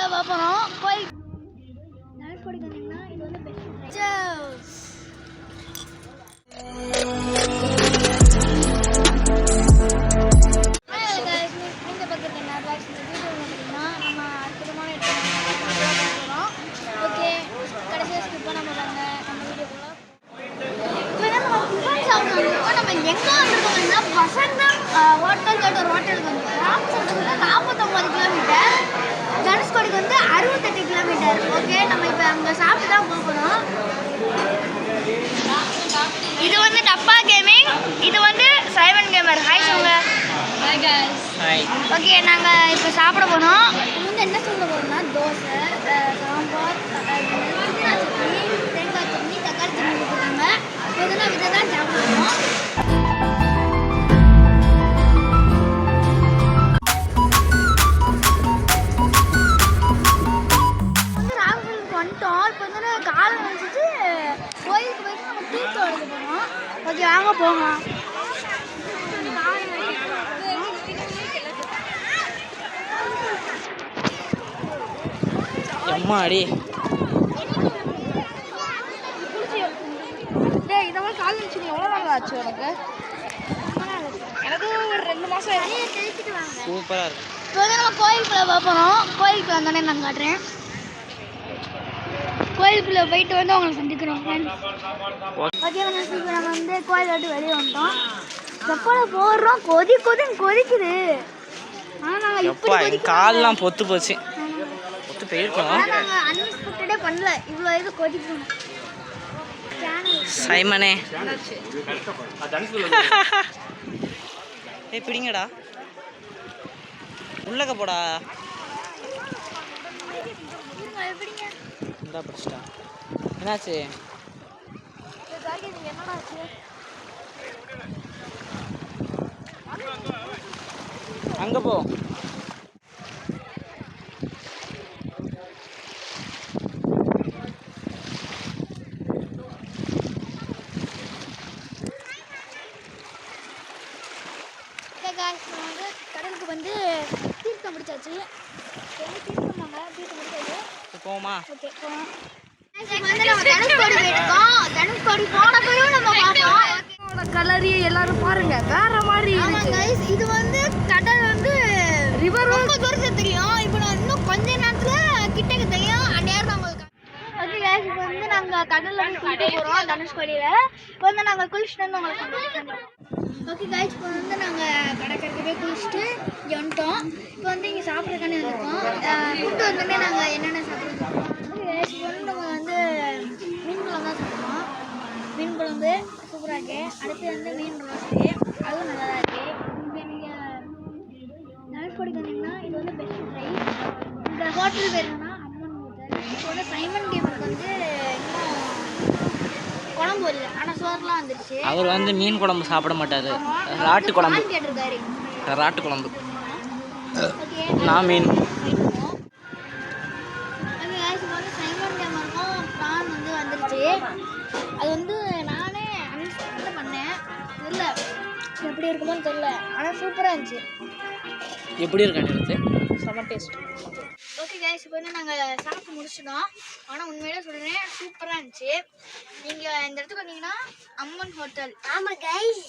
கோயிலுக்குள்ள பார்ப்போம். கோயில் தனுஷ்கோடி வந்தீங்கன்னா இது வந்து பெஸ்ட் இந்த பக்கத்தில் என்ன வீடியோ பார்த்தீங்கன்னா நம்ம அற்புதமான இடத்துல ஓகே கடைசியாக ஸ்கிப் பண்ணாம வாங்க நம்ம வீடியோக்குள்ள. நம்ம எங்கே வந்துருக்கோம்னா வசந்தம் ஹோட்டல் ஒரு ஹோட்டலுக்கு வந்துருக்கோம். 49 கிலோமீட்டர், தனுஷ்கோடிக்கு வந்து 68 கிலோமீட்டர். ஓகே நம்ம இப்போ அங்கே சாப்பிட்டு தான் போகணும். இது வந்து டப்பா கேமிங், இது வந்து சைமன் கேமர். ஹாய் சொல்லுங்க. Hi guys. ஹாய். ஓகே நாங்கள் இப்போ சாப்பிட போனோம். இது வந்து என்ன சொல்ல போகிறோம்னா தோசை, சாம்பார், புதினா சட்னி, தேங்காய் சட்னி, தக்காளி சட்னி கொடுக்குறாங்க. இதெல்லாம் இதை தான் சாப்பிடுவோம். வந்து ராமகிரிக்கு வந்துட்டோம். இப்போ வந்து காலை நினச்சிட்டு கோயிலுக்கு போயிட்டு நம்ம தீர்த்தம் எடுக்க போனோம். ஓகே வாங்க போகலாம். அம்மாடி இந்த மாதிரி கால் நினச்சி எவ்வளோ நாள் ஆச்சு உனக்கு? எனக்கு ஒரு 2 மாதம் கழிச்சிட்டு வாங்க. சூப்பராக இருக்கு. இப்போ வந்து நம்ம கோயிலுக்குள்ளே பார்ப்போம். கோயிலுக்குள்ள வந்தோடனே நான் காட்டுறேன். கோயிலுக்குள்ளே போயிட்டு வந்து அவங்களை சந்திக்கிறோம் ஃப்ரெண்ட்ஸ். ஓகே இப்போ நம்ம வந்து கோயில் விட்டு வெளியே வந்துட்டோம். செப்பலை போடுறோம், கொதிக்குது. ஆனால் நாங்கள் இப்படி கால்லாம் பொத்து போச்சு, பொத்து போயிருக்கோம். நாங்கள் அன்எக்ஸ்பெக்டடே பண்ணல, இவ்வளோ இது கொதிக்கணும். சைமனே ஏய் பிடிங்கடா, உள்ளக்க போடா. இந்தா பிடிச்சிட்டா. என்னாச்சு? அங்கே போ. கடலுக்கு வந்து தீர்த்தம் முடிச்சாச்சு. தீர்த்தம் முடிச்சாச்சு. போமா. ஓகே போகலாம். வந்து நம்ம தனுஷ்கோடி போயிருக்கோம். தனுஷ்கோடி போன பிறகு நம்ம பார்த்தோம். கலரி எல்லாரும் பாருங்க, வேற மாதிரி கைஸ். இது வந்து கடல் வந்து ரிவர் ரொம்ப தூரத்தில் தெரியும். இப்போ நான் இன்னும் கொஞ்ச நேரத்தில் கிட்டக்கு தெரியும். அந்நேரம் தான் உங்களுக்கு. ஓகே கைஸ், இப்போ வந்து நாங்கள் கடலில் வந்து குளிக்க போகிறோம் தனுஷ்கோடியில். இப்போ வந்து நாங்கள் குளிச்சுட்டு வந்து உங்களை சந்திக்கிறோம். ஓகே கைஸ், இப்போ வந்து நாங்கள் கடற்கரைக்கு போய் குளிச்சுட்டு இங்கே வந்துட்டோம். இப்போ வந்து இங்கே சாப்பிட்றதுக்காண்டி வந்திருக்கோம். ஃபுட்டு வந்தோடனே நாங்கள் என்னென்ன சாப்பிட்றோம். ஓகே கைஸ், இப்போ வந்து நம்ம வந்து மீன் குழம்பு தான் சாப்பிட்றோம். மீன் குழம்பு சூப்பராக இருக்கு. அடுத்து வந்து மீன் ரோஸ்ட்டு, அதுவும் நல்லா தான் இருக்குது. இங்கே நீங்கள் தனுஷ்கோடிக்கு வந்தீங்கன்னா இது வந்து பெஸ்ட் ஃப்ரை. இந்த ஹோட்டல் பேர் என்னன்னா அம்மன் ஹோட்டல். இப்போ வந்து சைமன் கேமருக்கு வந்து இன்னும் குழம்பு இல்லை, ஆனால் சோறுலாம் வந்துருச்சு. அவர் வந்து மீன் குழம்பு சாப்பிட மாட்டாரு, ராட்டு குழம்பு கேட்டிருக்காரு. ராட்டு குழம்பு. நான் மீன். சைமன் கேமருக்கும் ப்ரான் வந்து வந்துருச்சு. அது வந்து நானே அன்எக்ஸ்பெக்டடாக பண்ணேன். இல்லை எப்படி இருக்குமோன்னு தெரியல, ஆனால் சூப்பராக இருந்துச்சு. எப்படி இருக்கான்னு எடுத்து செம டேஸ்ட். ஓகே கைஸ், இப்போ வந்து நாங்கள் சாப்பிட்டு முடிச்சிட்டோம். ஆனால் உண்மையிலே சொல்கிறேன் சூப்பராக இருந்துச்சு. நீங்கள் இந்த இடத்துக்கு வந்தீங்கன்னா அம்மன் ஹோட்டல். ஆமாம் guys.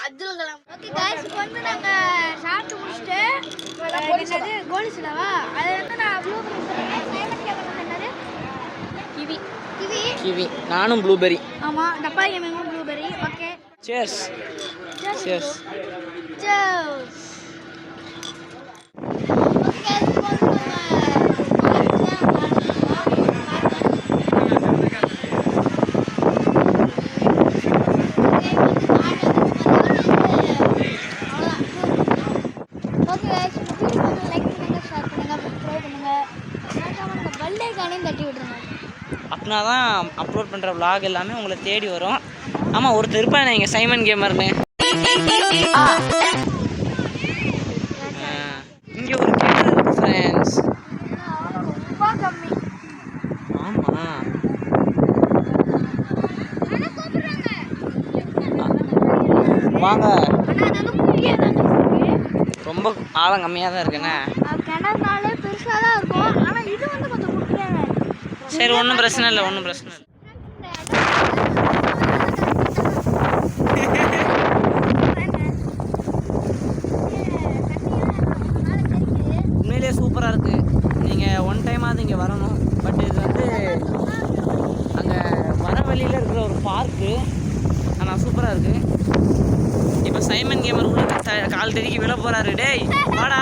Abdul Kalam. Okay guys, இப்போ வந்து நாங்கள் சாப்பிட்டு முடிச்சுட்டு என்னது கோலி சிலாவா அது வந்து நான் ப்ளூ சைமன் கேமரா என்னது கிவி கிவி கிவி. நானும் ப்ளூபெரி. ஆமாம், டப்பா கேமிங்கும் blueberry. Okay cheers. Cheers. Cheers. அப்படின்னா தான் அப்லோட் பண்ணுற vlog எல்லாமே உங்களை தேடி வரும். ஆமாம், ஒருத்தர் இருப்பானே இங்கே சைமன் கேமர்னு. இங்கே ஒரு கிணறு இருக்கு ஃப்ரெண்ட்ஸ். ஆமாம், வாங்க. ரொம்ப ரொம்ப ஆழம் கம்மியாக தான் இருக்குண்ணே. கிணறுனாலே பெருசாக தான் இருக்கும். ஆனால் இது வந்து கொஞ்சம் குட்டியாக சரி ஒன்றும் பிரச்சனை இல்லை, ஒன்றும் பிரச்சனை இல்லை. உண்மையிலேயே சூப்பராக இருக்குது. நீங்கள் ஒன் டைமாவது இங்கே வரணும். பட் இது வந்து அங்கே வர வழியில் இருக்கிற ஒரு பார்க்கு. ஆனால் சூப்பராக இருக்குது. இப்போ சைமன் கேமர் உள்ள கால் தெறிக்கி விழ போகிறாரு. டேய் வாடா.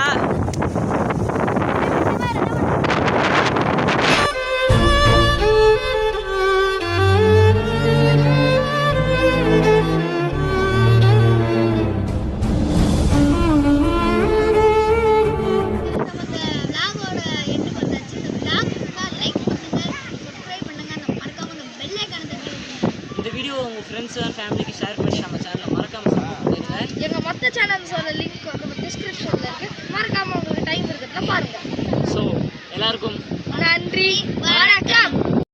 இந்த வீடியோ உங்கள் ஃப்ரெண்ட்ஸ் அண்ட் ஃபேமிலிக்கு ஷேர் பண்ணி நம்ம சேனலை மறக்காமல் சப்போர்ட் பண்ணிடுங்க. எங்கள் மற்ற சேனல்ஸோட லிங்க் வந்து டிஸ்கிரிப்ஷனில் இருக்குது. மறக்காமல் உங்களுக்கு டைம் இருக்கிறதுல பாருங்கள். ஸோ எல்லாருக்கும் நன்றி.